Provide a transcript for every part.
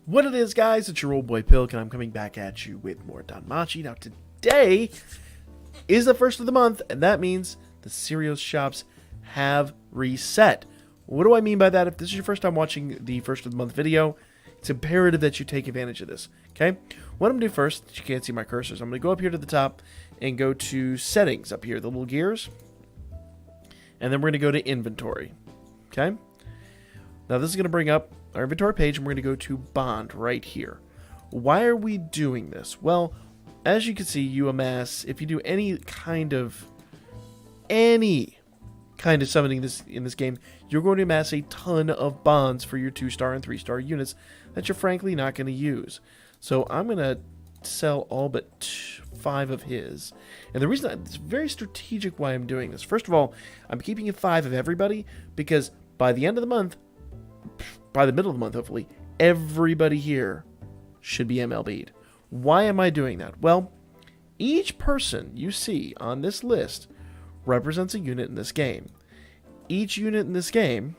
What it is, guys, it's your old boy Pilk, and I'm coming back at you with more DanMachi. Now, today is the first of the month, and that means the cereals shops have reset. What do I mean by that? If this is your first time watching the first of the month video, it's imperative that you take advantage of this, okay? What I'm going to do first, you can't see my cursors, I'm going to go up here to the top and go to settings up here, the little gears, and then we're going to go to inventory, okay? Now, this is going to bring up our inventory page, and we're going to go to bond right here. Why are we doing this? Well, as you can see, you amass, if you do any kind of summoning in this game, you're going to amass a ton of bonds for your 2-star and 3-star units that you're frankly not going to use. So I'm going to sell all but 5 of his. And the reason it's very strategic why I'm doing this. First of all, I'm keeping 5 of everybody because by the end of the month, by the middle of the month, hopefully, everybody here should be MLB'd. Why am I doing that? Well, each person you see on this list represents a unit in this game. Each unit in this game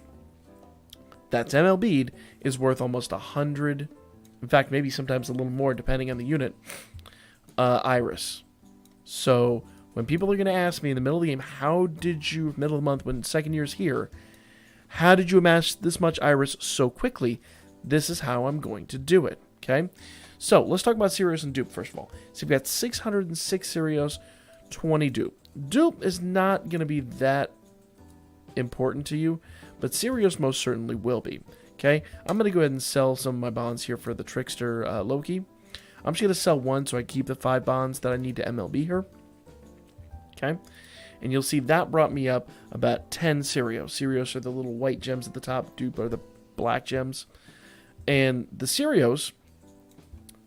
that's MLB'd is worth almost 100, in fact, maybe sometimes a little more depending on the unit, Iris. So when people are going to ask me in the middle of the game, how did you, middle of the month when second year's here, how did you amass this much Iris so quickly? This is how I'm going to do it, okay? So, let's talk about Sirius and Dupe first of all. So, we've got 606 Sirius, 20 Dupe. Dupe is not going to be that important to you, but Sirius most certainly will be, okay? I'm going to go ahead and sell some of my bonds here for the Trickster Loki. I'm just going to sell 1 so I keep the 5 bonds that I need to MLB here, okay? And you'll see that brought me up about 10 Sirius. Sirius are the little white gems at the top. Dupe are the black gems. And the Sirius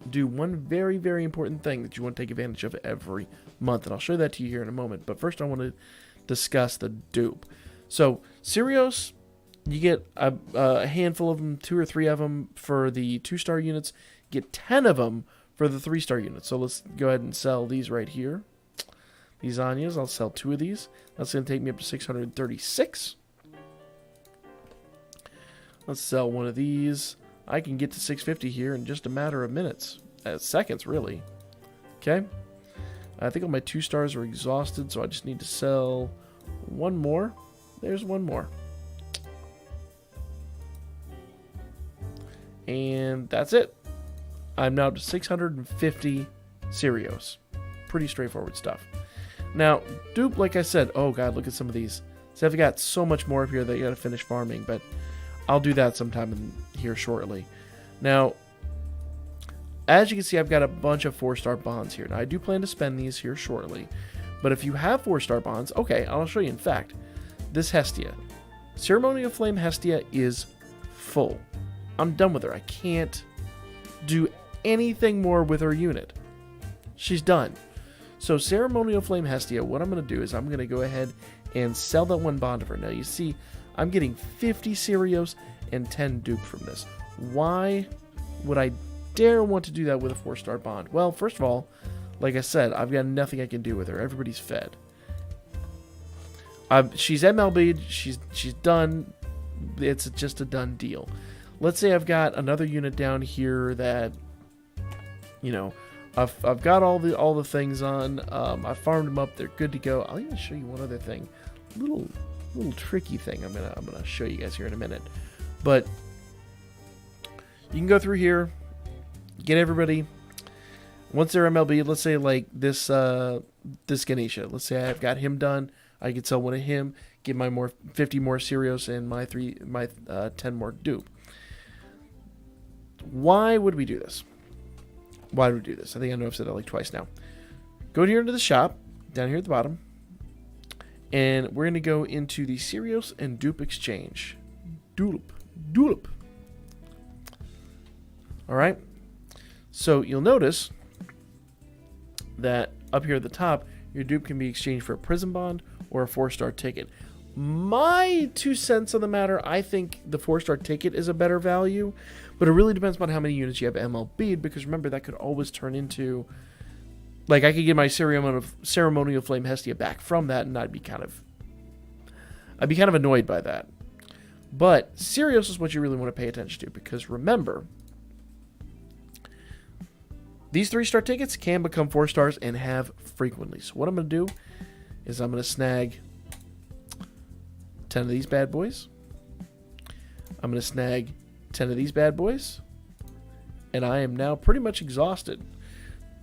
do one very, very important thing that you want to take advantage of every month. And I'll show that to you here in a moment. But first I want to discuss the Dupe. So Sirius, you get a handful of them, 2 or 3 of them for the 2-star units. You get 10 of them for the 3-star units. So let's go ahead and sell these right here. These Anyas, I'll sell 2 of these. That's going to take me up to 636. Let's sell 1 of these. I can get to 650 here in just a matter of minutes. Seconds, really. Okay. I think all my 2 stars are exhausted, so I just need to sell 1 more. There's 1 more. And that's it. I'm now up to 650 Sirius. Pretty straightforward stuff. Now, Dupe, like I said, oh god, look at some of these. So I've got so much more up here that you gotta finish farming, but I'll do that sometime here shortly. Now, as you can see, I've got a bunch of 4-star bonds here. Now, I do plan to spend these here shortly, but if you have 4-star bonds, okay, I'll show you. In fact, this Hestia, Ceremonial Flame Hestia is full. I'm done with her. I can't do anything more with her unit. She's done. So Ceremonial Flame Hestia, what I'm going to do is I'm going to go ahead and sell that 1 bond of her. Now you see, I'm getting 50 Sirius and 10 Dupe from this. Why would I dare want to do that with a 4-star bond? Well, first of all, like I said, I've got nothing I can do with her. Everybody's fed. She's MLB'd. She's done. It's just a done deal. Let's say I've got another unit down here that, you know, I've got all the things on. I farmed them up. They're good to go. I'll even show you one other thing, little tricky thing. I'm gonna show you guys here in a minute. But you can go through here, get everybody. Once they're MLB, let's say like this Ganesha. Let's say I've got him done. I could sell 1 of him, get my 50 more Sirius and my 10 more Dupe. Why would we do this? Why do we do this? I think I know I've said that like twice now. Go here into the shop, down here at the bottom, and we're going to go into the Sirius and Dupe exchange. Dupe. Alright, so you'll notice that up here at the top, your Dupe can be exchanged for a Prism Bond or a 4-star ticket. My 2 cents on the matter, I think the 4-star ticket is a better value, but it really depends on how many units you have MLB'd, because remember, that could always turn into, like, I could get my Ceremonial Flame Hestia back from that, and I'd be kind of annoyed by that. But Sirius is what you really want to pay attention to, because remember, These 3-star tickets can become 4 stars and have frequently. So what I'm going to do is I'm going to snag 10 of these bad boys. I'm going to snag 10 of these bad boys. And I am now pretty much exhausted.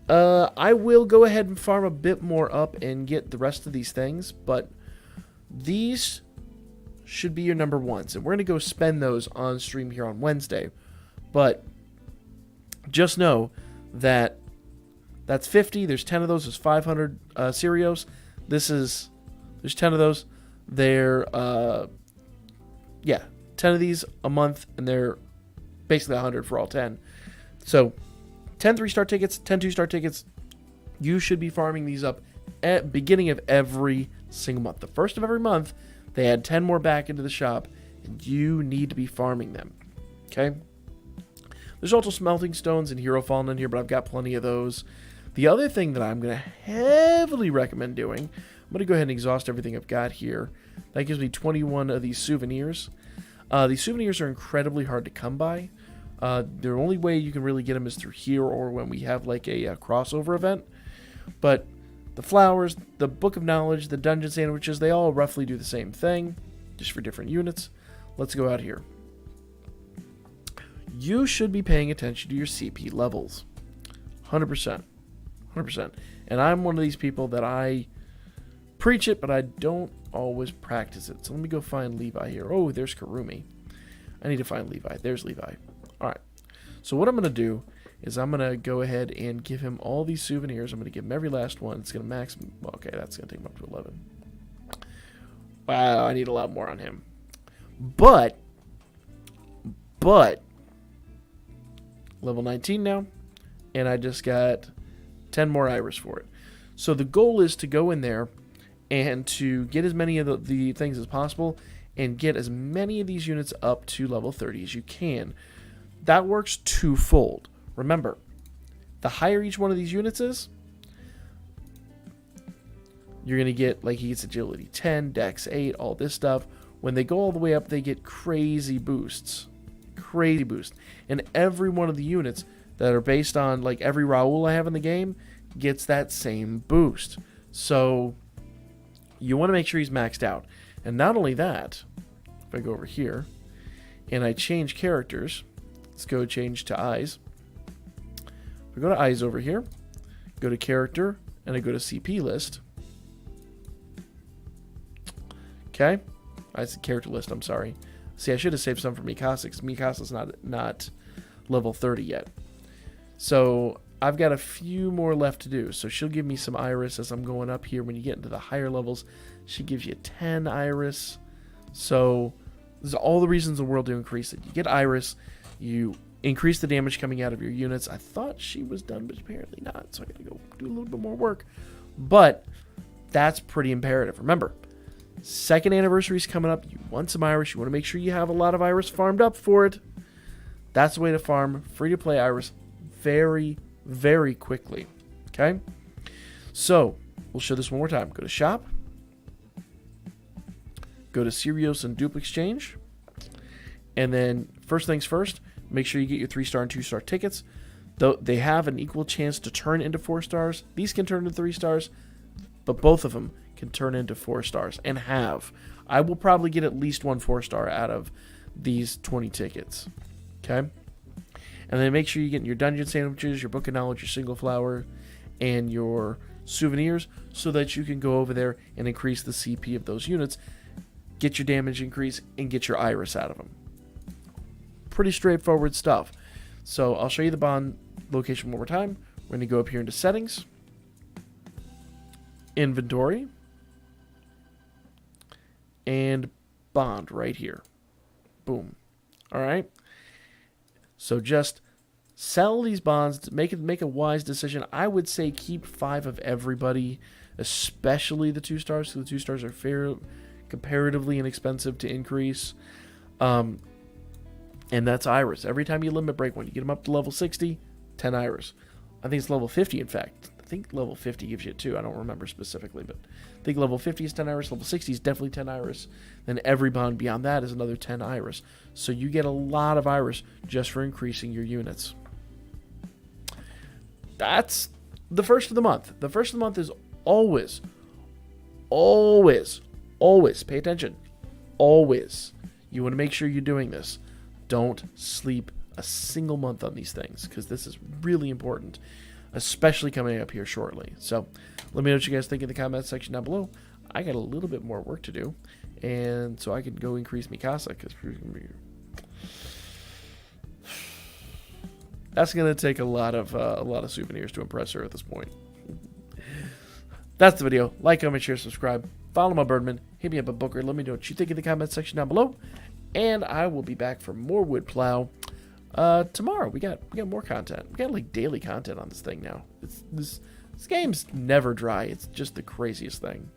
I will go ahead and farm a bit more up and get the rest of these things. But these should be your number ones. And we're going to go spend those on stream here on Wednesday. But just know that that's 50. There's 10 of those. There's 500 Cereos. There's 10 of those. They're, 10 of these a month, and they're basically 100 for all 10. So 10 3-star tickets, 10 2-star tickets. You should be farming these up at beginning of every single month. The first of every month, they add 10 more back into the shop, and you need to be farming them. Okay? There's also smelting stones and hero fallen in here, but I've got plenty of those. The other thing that I'm going to heavily recommend doing, I'm going to go ahead and exhaust everything I've got here. That gives me 21 of these souvenirs. These souvenirs are incredibly hard to come by. The only way you can really get them is through here or when we have like a crossover event. But the flowers, the Book of Knowledge, the dungeon sandwiches, they all roughly do the same thing, just for different units. Let's go out here. You should be paying attention to your CP levels. 100%. 100%. And I'm one of these people that I preach it, but I don't always practice it. So let me go find Levi here. Oh, there's Karumi. I need to find Levi. There's Levi. All right. So what I'm going to do is I'm going to go ahead and give him all these souvenirs. I'm going to give him every last one. It's going to max... Well, okay, that's going to take him up to 11. Wow, I need a lot more on him. But... level 19 now, and I just got 10 more iris for it. So the goal is to go in there and to get as many of the things as possible and get as many of these units up to level 30 as you can. That works twofold. Remember, the higher each one of these units is, you're going to get, like, he gets agility 10, dex 8, all this stuff. When they go all the way up, they get crazy boosts. Crazy boost. And every one of the units that are based on, like, every Raoul I have in the game gets that same boost. So you want to make sure he's maxed out. And not only that, if I go over here and I change characters, let's go change to eyes. If I go to eyes over here, go to character, and I go to CP list. Okay, that's the character list, I'm sorry. See, I should have saved some for Mikasa, because Mikasa's not level 30 yet. So I've got a few more left to do. So she'll give me some iris as I'm going up here. When you get into the higher levels, she gives you 10 iris. So there's all the reasons in the world to increase it. You get iris, you increase the damage coming out of your units. I thought she was done, but apparently not. So I got to go do a little bit more work. But that's pretty imperative. Remember, second anniversary is coming up. You want some iris. You want to make sure you have a lot of iris farmed up for it. That's the way to farm free-to-play iris very, very quickly. Okay? So, we'll show this one more time. Go to shop. Go to Serios and Dupe Exchange. And then, first things first, make sure you get your 3-star and 2-star tickets. Though they have an equal chance to turn into 4 stars. These can turn into 3 stars, but both of them can turn into 4 stars and have. I will probably get at least 1 4-star out of these 20 tickets. Okay? And then make sure you get your dungeon sandwiches, your Book of Knowledge, your single flower, and your souvenirs so that you can go over there and increase the CP of those units, get your damage increase, and get your iris out of them. Pretty straightforward stuff. So I'll show you the bond location one more time. We're going to go up here into settings, inventory, and bond right here. Boom. All right. So just sell these bonds, make a wise decision. I would say keep 5 of everybody, especially the 2 stars. So the 2 stars are comparatively inexpensive to increase. And that's iris. Every time you limit break one, you get them up to level 60, 10 iris. I think it's level 50, in fact. I think level 50 gives you it too. I don't remember specifically, but I think level 50 is 10 iris. Level 60 is definitely 10 iris. Then every bond beyond that is another 10 iris. So you get a lot of iris just for increasing your units. that's the first of the month. The first of the month is always, always, always, pay attention, always. You want to make sure you're doing this. Don't sleep a single month on these things, because this is really important, especially coming up here shortly. So let me know what you guys think in the comment section down below. I got a little bit more work to do, and so I can go increase Mikasa, because that's gonna take a lot of souvenirs to impress her at this point. That's the video. Like, comment, share, subscribe. Follow my Birdman. Hit me up at Booker. Let me know what you think in the comment section down below. And I will be back for more wood plow tomorrow. We got more content. We got like daily content on this thing now. This game's never dry. It's just the craziest thing.